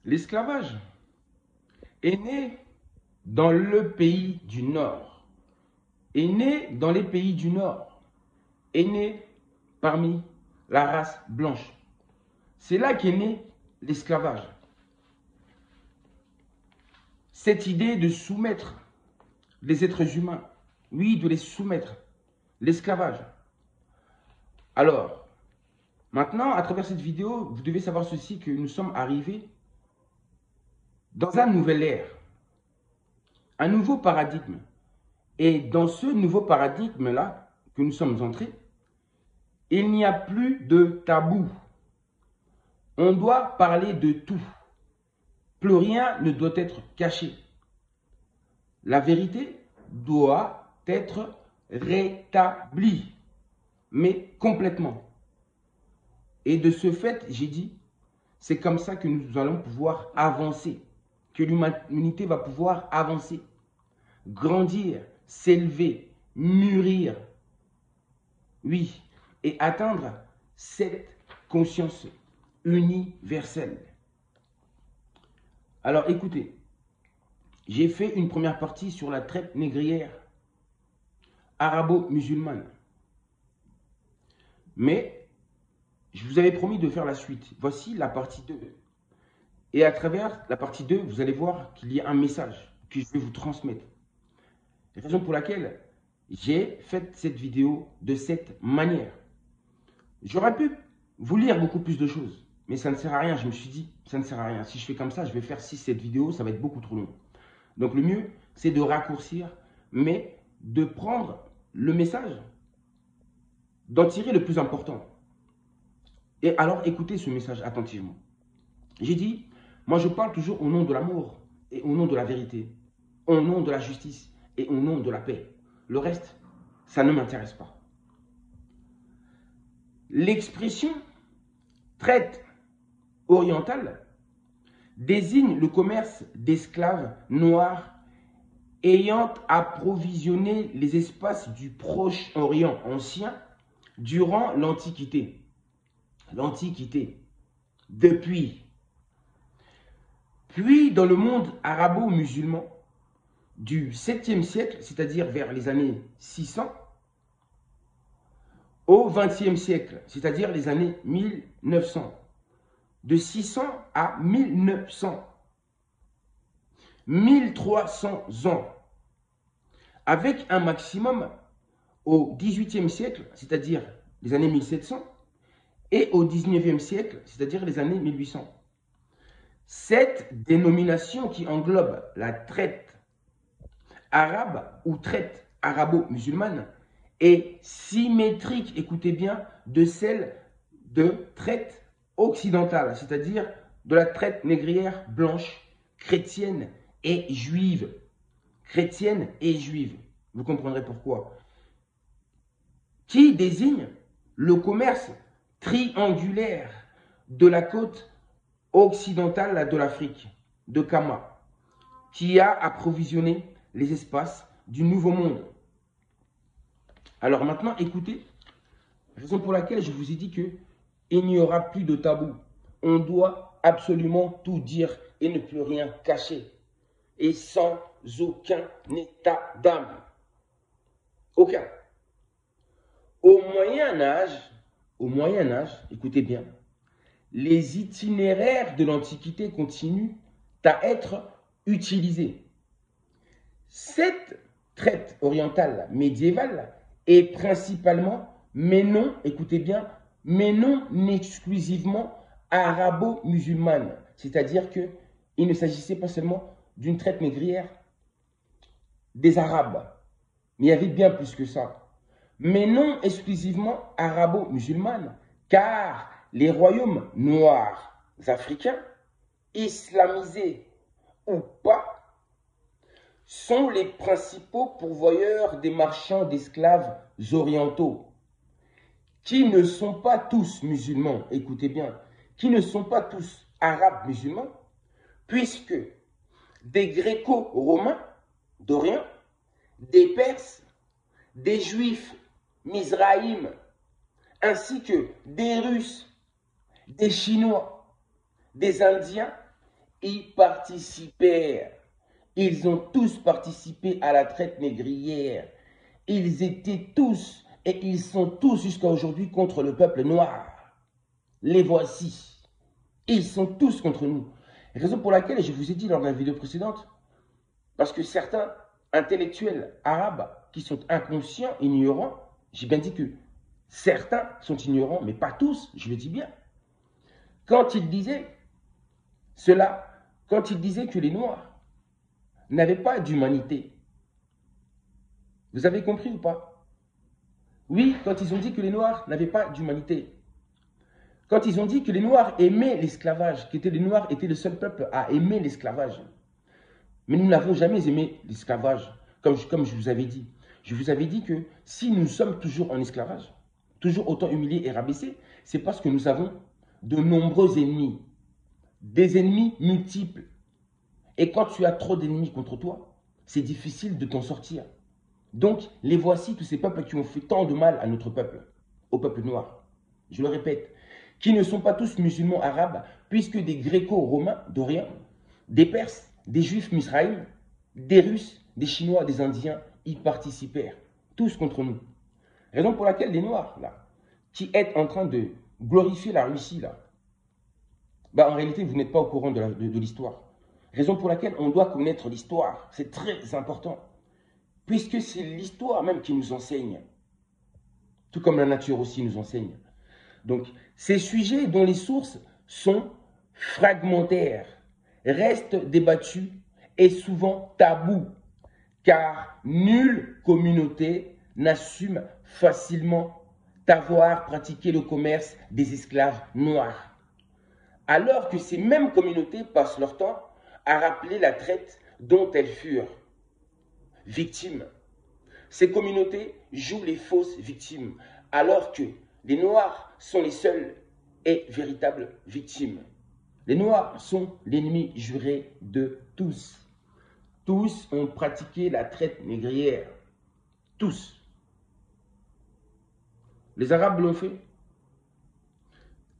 L'esclavage est né dans le pays du Nord, est né dans les pays du Nord, est né parmi la race blanche. C'est là qu'est né l'esclavage. Cette idée de soumettre les êtres humains, oui, de les soumettre, l'esclavage. Alors, maintenant, à travers cette vidéo, vous devez savoir ceci, que nous sommes arrivés dans un nouvel ère, un nouveau paradigme. Et dans ce nouveau paradigme-là que nous sommes entrés, il n'y a plus de tabou. On doit parler de tout. Plus rien ne doit être caché. La vérité doit être rétablie, mais complètement. Et de ce fait, j'ai dit, c'est comme ça que nous allons pouvoir avancer, que l'humanité va pouvoir avancer, grandir, s'élever, mûrir, oui, et atteindre cette conscience universelle. Alors écoutez, j'ai fait une première partie sur la traite négrière arabo-musulmane. Mais je vous avais promis de faire la suite. Voici la partie 2. Et à travers la partie 2, vous allez voir qu'il y a un message que je vais vous transmettre. C'est la raison pour laquelle j'ai fait cette vidéo de cette manière. J'aurais pu vous lire beaucoup plus de choses, mais ça ne sert à rien. Je me suis dit, ça ne sert à rien. Si je fais comme ça, je vais faire 6-7 vidéos, ça va être beaucoup trop long. Donc le mieux, c'est de raccourcir, mais de prendre le message, d'en tirer le plus important. Et alors écoutez ce message attentivement. J'ai dit, moi je parle toujours au nom de l'amour et au nom de la vérité, au nom de la justice et au nom de la paix. Le reste, ça ne m'intéresse pas. L'expression traite orientale désigne le commerce d'esclaves noirs ayant approvisionné les espaces du Proche-Orient ancien durant l'Antiquité. L'Antiquité. Depuis. Puis dans le monde arabo-musulman du 7e siècle, c'est-à-dire vers les années 600, au 20e siècle, c'est-à-dire les années 1900. De 600 à 1900. 1300 ans. Avec un maximum au 18e siècle, c'est-à-dire les années 1700, et au 19e siècle, c'est-à-dire les années 1800. Cette dénomination qui englobe la traite arabe ou traite arabo-musulmane est symétrique, écoutez bien, de celle de traite occidentale, c'est-à-dire de la traite négrière blanche, chrétienne et juive. Chrétienne et juive. Vous comprendrez pourquoi. Qui désigne le commerce triangulaire de la côte occidentale de l'Afrique, de Kama, qui a approvisionné les espaces du Nouveau Monde. Alors maintenant, écoutez, raison pour laquelle je vous ai dit qu'il n'y aura plus de tabou. On doit absolument tout dire et ne plus rien cacher. Et sans aucun état d'âme. Aucun. Au Moyen Âge, écoutez bien, les itinéraires de l'Antiquité continuent à être utilisés. Cette traite orientale médiévale est principalement, mais non, écoutez bien, mais non exclusivement arabo-musulmane. C'est-à-dire qu'il ne s'agissait pas seulement d'une traite négrière des Arabes, mais il y avait bien plus que ça. Mais non exclusivement arabo-musulmane, car les royaumes noirs africains, islamisés ou pas, sont les principaux pourvoyeurs des marchands d'esclaves orientaux, qui ne sont pas tous musulmans, écoutez bien, qui ne sont pas tous arabes musulmans, puisque des Gréco-Romains d'Orient, des Perses, des Juifs Mizraïm, ainsi que des Russes, des Chinois, des Indiens y participèrent. Ils ont tous participé à la traite négrière. Ils étaient tous et ils sont tous jusqu'à aujourd'hui contre le peuple noir. Les voici. Ils sont tous contre nous. Raison pour laquelle, je vous ai dit lors de la vidéo précédente, parce que certains intellectuels arabes qui sont inconscients, ignorants, j'ai bien dit que certains sont ignorants, mais pas tous, je le dis bien. Quand ils disaient cela, quand ils disaient que les Noirs n'avaient pas d'humanité, vous avez compris ou pas? Oui, quand ils ont dit que les Noirs n'avaient pas d'humanité, quand ils ont dit que les Noirs aimaient l'esclavage, que les Noirs étaient le seul peuple à aimer l'esclavage, mais nous n'avons jamais aimé l'esclavage, comme je vous avais dit. Je vous avais dit que si nous sommes toujours en esclavage, toujours autant humiliés et rabaissés, c'est parce que nous avons de nombreux ennemis, des ennemis multiples. Et quand tu as trop d'ennemis contre toi, c'est difficile de t'en sortir. Donc, les voici, tous ces peuples qui ont fait tant de mal à notre peuple, au peuple noir. Je le répète, qui ne sont pas tous musulmans arabes, puisque des gréco-romains d'Orient, des Perses, des Juifs misraïm, des Russes, des Chinois, des Indiens y participèrent, tous contre nous. Raison pour laquelle les Noirs, là, qui êtes en train de glorifier la Russie, là, bah, en réalité, vous n'êtes pas au courant de l'histoire. Raison pour laquelle on doit connaître l'histoire. C'est très important. Puisque c'est l'histoire même qui nous enseigne. Tout comme la nature aussi nous enseigne. Donc, ces sujets dont les sources sont fragmentaires, restent débattus et souvent tabous, car nulle communauté n'assume facilement d'avoir pratiqué le commerce des esclaves noirs. Alors que ces mêmes communautés passent leur temps à rappeler la traite dont elles furent victimes. Ces communautés jouent les fausses victimes, alors que les Noirs sont les seules et véritables victimes. Les Noirs sont l'ennemi juré de tous. Tous ont pratiqué la traite négrière. Tous. Les Arabes l'ont fait.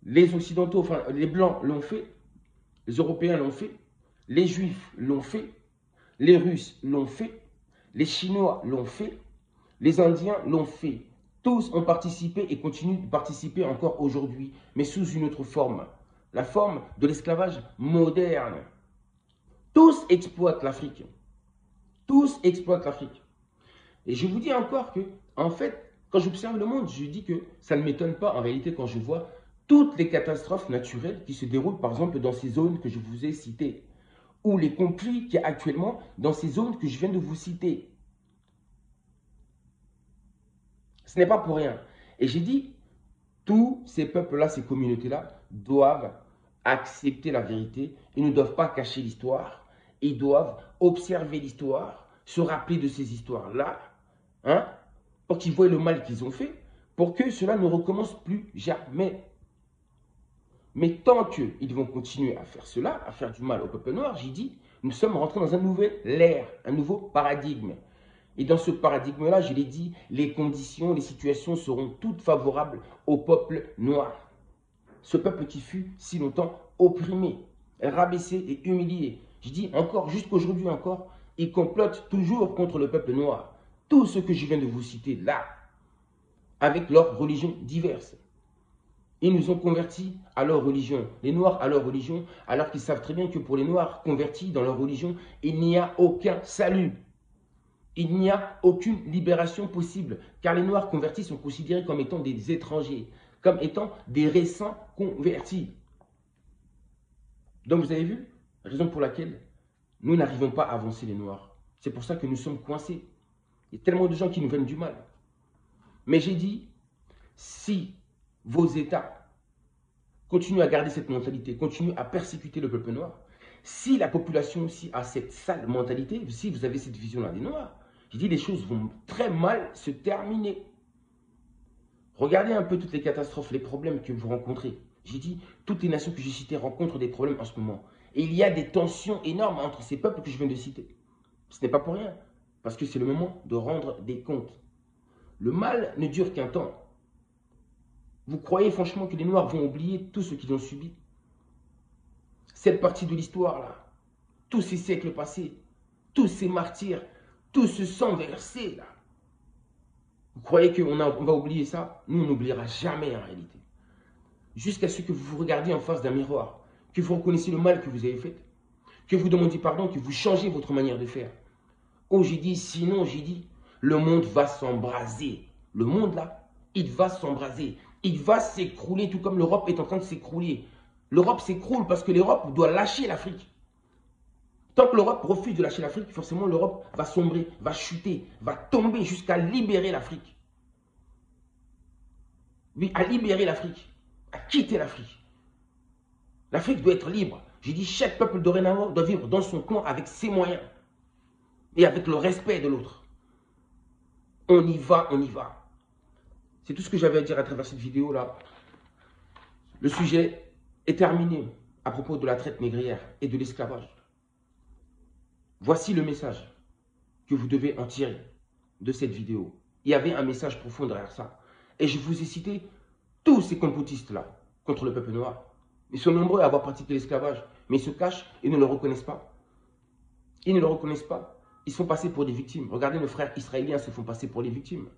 Les Occidentaux, enfin les Blancs l'ont fait. Les Européens l'ont fait. Les Juifs l'ont fait. Les Russes l'ont fait. Les Chinois l'ont fait. Les Indiens l'ont fait. Tous ont participé et continuent de participer encore aujourd'hui, mais sous une autre forme. La forme de l'esclavage moderne. Tous exploitent l'Afrique. Tous exploitent l'Afrique. Et je vous dis encore que, en fait, quand j'observe le monde, je dis que ça ne m'étonne pas en réalité quand je vois toutes les catastrophes naturelles qui se déroulent par exemple dans ces zones que je vous ai citées, ou les conflits qu'il y a actuellement dans ces zones que je viens de vous citer. Ce n'est pas pour rien. Et j'ai dit, tous ces peuples-là, ces communautés-là, doivent accepter la vérité. Ils ne doivent pas cacher l'histoire. Ils doivent observer l'histoire, se rappeler de ces histoires-là, hein, pour qu'ils voient le mal qu'ils ont fait, pour que cela ne recommence plus jamais. Mais tant qu'ils vont continuer à faire cela, à faire du mal au peuple noir, j'ai dit, nous sommes rentrés dans un nouvel ère, un nouveau paradigme. Et dans ce paradigme-là, je l'ai dit, les conditions, les situations seront toutes favorables au peuple noir. Ce peuple qui fut si longtemps opprimé, rabaissé et humilié. Je dis encore, jusqu'aujourd'hui encore, ils complotent toujours contre le peuple noir. Tout ce que je viens de vous citer là, avec leurs religions diverses. Ils nous ont convertis à leur religion, les Noirs à leur religion, alors qu'ils savent très bien que pour les Noirs convertis dans leur religion, il n'y a aucun salut. Il n'y a aucune libération possible, car les Noirs convertis sont considérés comme étant des étrangers, comme étant des récents convertis. Donc vous avez vu, raison pour laquelle nous n'arrivons pas à avancer les Noirs. C'est pour ça que nous sommes coincés. Il y a tellement de gens qui nous veulent du mal. Mais j'ai dit, si vos États continuent à garder cette mentalité, continuent à persécuter le peuple noir, si la population aussi a cette sale mentalité, si vous avez cette vision-là des Noirs, j'ai dit les choses vont très mal se terminer. Regardez un peu toutes les catastrophes, les problèmes que vous rencontrez. J'ai dit, toutes les nations que j'ai citées rencontrent des problèmes en ce moment. Et il y a des tensions énormes entre ces peuples que je viens de citer. Ce n'est pas pour rien, parce que c'est le moment de rendre des comptes. Le mal ne dure qu'un temps. Vous croyez franchement que les Noirs vont oublier tout ce qu'ils ont subi? cette partie de l'histoire là, tous ces siècles passés, tous ces martyrs, tout ce sang versé là. Vous croyez qu'on va oublier ça? Nous, on n'oubliera jamais en réalité. Jusqu'à ce que vous vous regardiez en face d'un miroir, que vous reconnaissiez le mal que vous avez fait, que vous demandiez pardon, que vous changez votre manière de faire. Oh, j'ai dit, sinon, j'ai dit, le monde va s'embraser. Le monde là, il va s'embraser. Il va s'écrouler, tout comme l'Europe est en train de s'écrouler. L'Europe s'écroule parce que l'Europe doit lâcher l'Afrique. Tant que l'Europe refuse de lâcher l'Afrique, forcément l'Europe va sombrer, va chuter, va tomber jusqu'à libérer l'Afrique. Oui, à libérer l'Afrique, à quitter l'Afrique. L'Afrique doit être libre. J'ai dit, chaque peuple dorénavant doit vivre dans son coin avec ses moyens et avec le respect de l'autre. On y va, on y va. C'est tout ce que j'avais à dire à travers cette vidéo-là. Le sujet est terminé à propos de la traite négrière et de l'esclavage. Voici le message que vous devez en tirer de cette vidéo. Il y avait un message profond derrière ça. Et je vous ai cité tous ces complotistes-là contre le peuple noir. Ils sont nombreux à avoir pratiqué l'esclavage, mais ils se cachent et ne le reconnaissent pas. Ils ne le reconnaissent pas. Ils sont passés pour des victimes. Regardez, nos frères israéliens se font passer pour les victimes.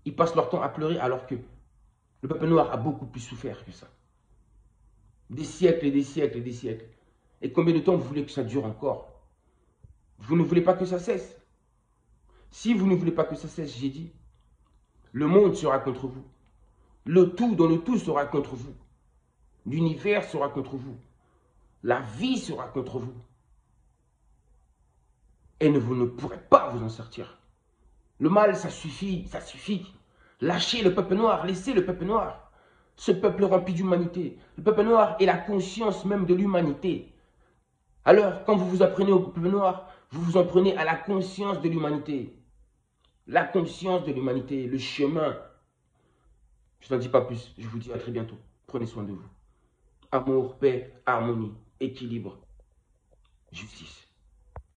Ils passent leur temps à pleurer alors que le peuple noir a beaucoup plus souffert que ça. Des siècles et des siècles et des siècles. Et combien de temps vous voulez que ça dure encore? Vous ne voulez pas que ça cesse? Si vous ne voulez pas que ça cesse, j'ai dit, le monde sera contre vous. Le tout dans le tout sera contre vous. L'univers sera contre vous. La vie sera contre vous. Et vous ne pourrez pas vous en sortir. Le mal, ça suffit, ça suffit. Lâchez le peuple noir, laissez le peuple noir. Ce peuple rempli d'humanité. Le peuple noir est la conscience même de l'humanité. Alors, quand vous vous apprenez au peuple noir, vous vous en prenez à la conscience de l'humanité. La conscience de l'humanité, le chemin. Je n'en dis pas plus, je vous dis à très bientôt. Prenez soin de vous. Amour, paix, harmonie, équilibre, justice.